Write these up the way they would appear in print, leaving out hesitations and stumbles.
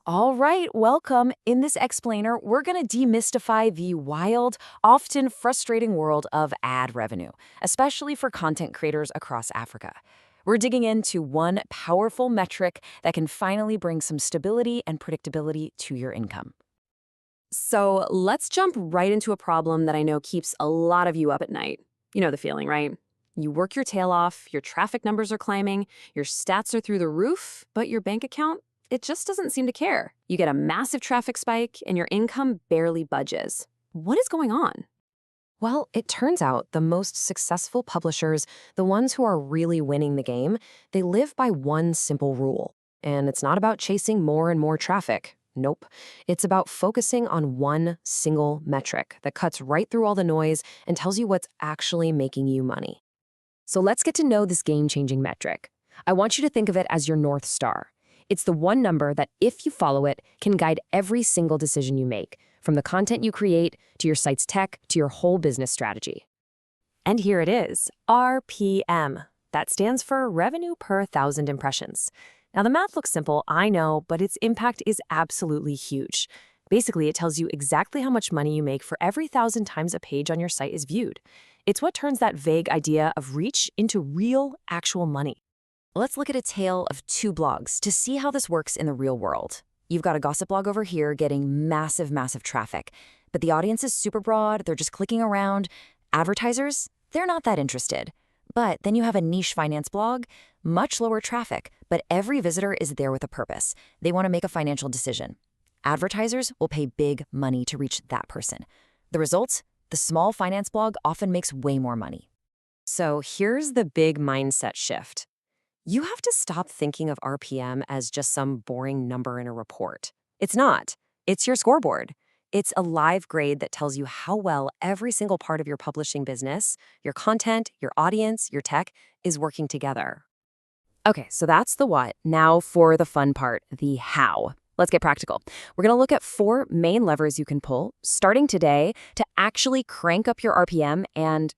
All right, welcome. In this explainer, we're going to demystify the wild, often frustrating world of ad revenue, especially for content creators across Africa. We're digging into one powerful metric that can finally bring some stability and predictability to your income. So let's jump right into a problem that I know keeps a lot of you up at night. You know the feeling, right? You work your tail off, your traffic numbers are climbing, your stats are through the roof, but your bank account, it just doesn't seem to care. You get a massive traffic spike and your income barely budges. What is going on? Well, it turns out the most successful publishers, the ones who are really winning the game, they live by one simple rule. And it's not about chasing more and more traffic. Nope. It's about focusing on one single metric that cuts right through all the noise and tells you what's actually making you money. So let's get to know this game-changing metric. I want you to think of it as your North Star. It's the one number that, if you follow it, can guide every single decision you make, from the content you create, to your site's tech, to your whole business strategy. And here it is, RPM. That stands for Revenue Per 1,000 Impressions. Now, the math looks simple, I know, but its impact is absolutely huge. Basically, it tells you exactly how much money you make for every 1,000 times a page on your site is viewed. It's what turns that vague idea of reach into real, actual money. Let's look at a tale of two blogs to see how this works in the real world. You've got a gossip blog over here getting massive traffic, but the audience is super broad, they're just clicking around. Advertisers, they're not that interested. But then you have a niche finance blog, much lower traffic, but every visitor is there with a purpose. They want to make a financial decision. Advertisers will pay big money to reach that person. The result? The small finance blog often makes way more money. So here's the big mindset shift. You have to stop thinking of RPM as just some boring number in a report. It's not. It's your scoreboard. It's a live grade that tells you how well every single part of your publishing business, your content, your audience, your tech, is working together. Okay, so that's the what. Now for the fun part, the how. Let's get practical. We're going to look at 4 main levers you can pull, starting today, to actually crank up your RPM and,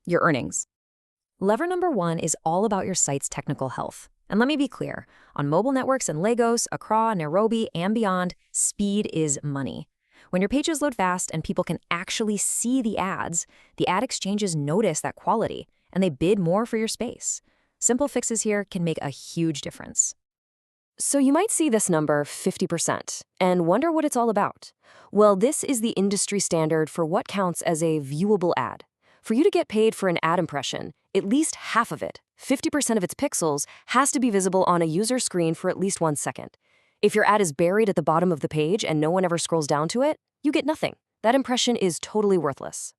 your earnings. Lever number 1 is all about your site's technical health. And let me be clear, on mobile networks in Lagos, Accra, Nairobi, and beyond, speed is money. When your pages load fast and people can actually see the ads, the ad exchanges notice that quality, and they bid more for your space. Simple fixes here can make a huge difference. So you might see this number, 50%, and wonder what it's all about. Well, this is the industry standard for what counts as a viewable ad. For you to get paid for an ad impression, at least half of it, 50% of its pixels, has to be visible on a user screen for at least 1 second. If your ad is buried at the bottom of the page and no one ever scrolls down to it, you get nothing. That impression is totally worthless.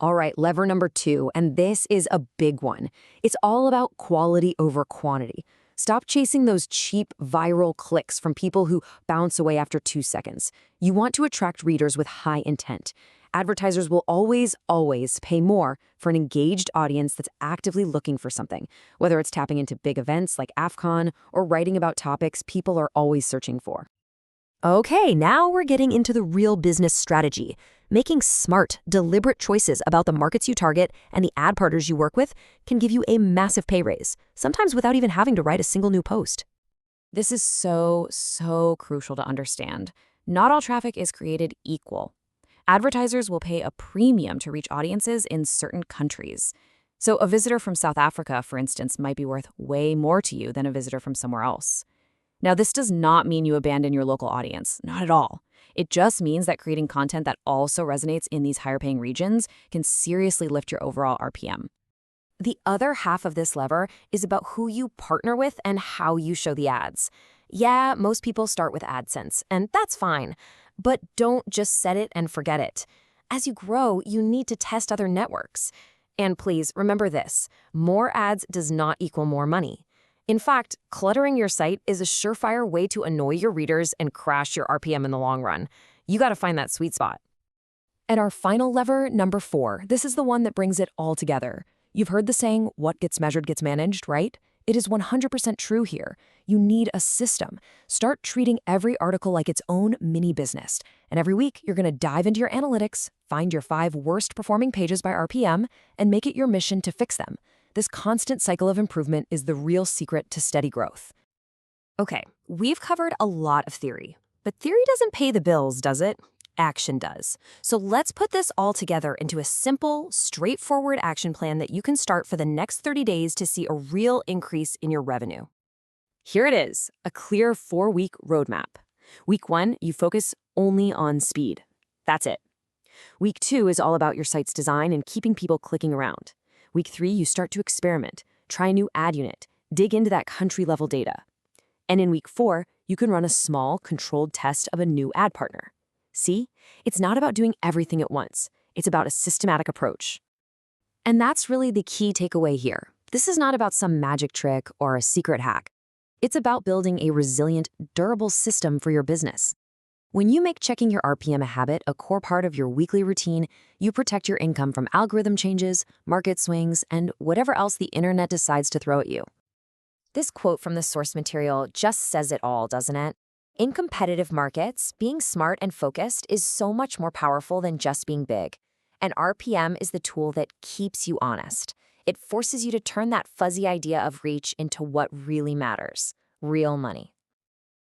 All right, lever number 2, and this is a big one. It's all about quality over quantity. Stop chasing those cheap viral clicks from people who bounce away after 2 seconds. You want to attract readers with high intent. Advertisers will always pay more for an engaged audience that's actively looking for something, whether it's tapping into big events like AFCON or writing about topics people are always searching for. Okay, now we're getting into the real business strategy. Making smart, deliberate choices about the markets you target and the ad partners you work with can give you a massive pay raise, sometimes without even having to write a single new post. This is so crucial to understand. Not all traffic is created equal. Advertisers will pay a premium to reach audiences in certain countries. So a visitor from South Africa, for instance, might be worth way more to you than a visitor from somewhere else. Now, this does not mean you abandon your local audience, not at all. It just means that creating content that also resonates in these higher-paying regions can seriously lift your overall RPM. The other half of this lever is about who you partner with and how you show the ads. Yeah, most people start with AdSense, and that's fine. But don't just set it and forget it. As you grow, you need to test other networks. And please remember this, more ads does not equal more money. In fact, cluttering your site is a surefire way to annoy your readers and crash your RPM in the long run. You got to find that sweet spot. And our final lever, number 4, this is the one that brings it all together. You've heard the saying, what gets measured gets managed, right? It is 100% true here. You need a system. Start treating every article like its own mini business. And every week, you're going to dive into your analytics, find your 5 worst performing pages by RPM, and make it your mission to fix them. This constant cycle of improvement is the real secret to steady growth. Okay, we've covered a lot of theory. But theory doesn't pay the bills, does it? Action does. So let's put this all together into a simple, straightforward action plan that you can start for the next 30 days to see a real increase in your revenue. Here it is, a clear 4-week roadmap. Week 1, you focus only on speed. That's it. Week 2 is all about your site's design and keeping people clicking around. Week 3, you start to experiment, try a new ad unit, dig into that country-level data. And in week 4, you can run a small, controlled test of a new ad partner. See? It's not about doing everything at once. It's about a systematic approach. And that's really the key takeaway here. This is not about some magic trick or a secret hack. It's about building a resilient, durable system for your business. When you make checking your RPM a habit a core part of your weekly routine, you protect your income from algorithm changes, market swings, and whatever else the internet decides to throw at you. This quote from the source material just says it all, doesn't it? In competitive markets, being smart and focused is so much more powerful than just being big. And RPM is the tool that keeps you honest. It forces you to turn that fuzzy idea of reach into what really matters, real money.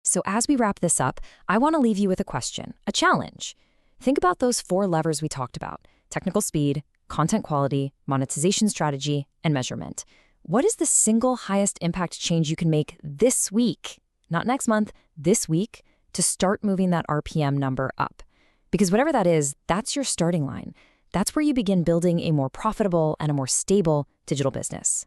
So as we wrap this up, I want to leave you with a question, a challenge. Think about those 4 levers we talked about: technical speed, content quality, monetization strategy, and measurement. What is the single highest impact change you can make this week, not next month, this week, to start moving that RPM number up? Because whatever that is, that's your starting line. That's where you begin building a more profitable and a more stable digital business.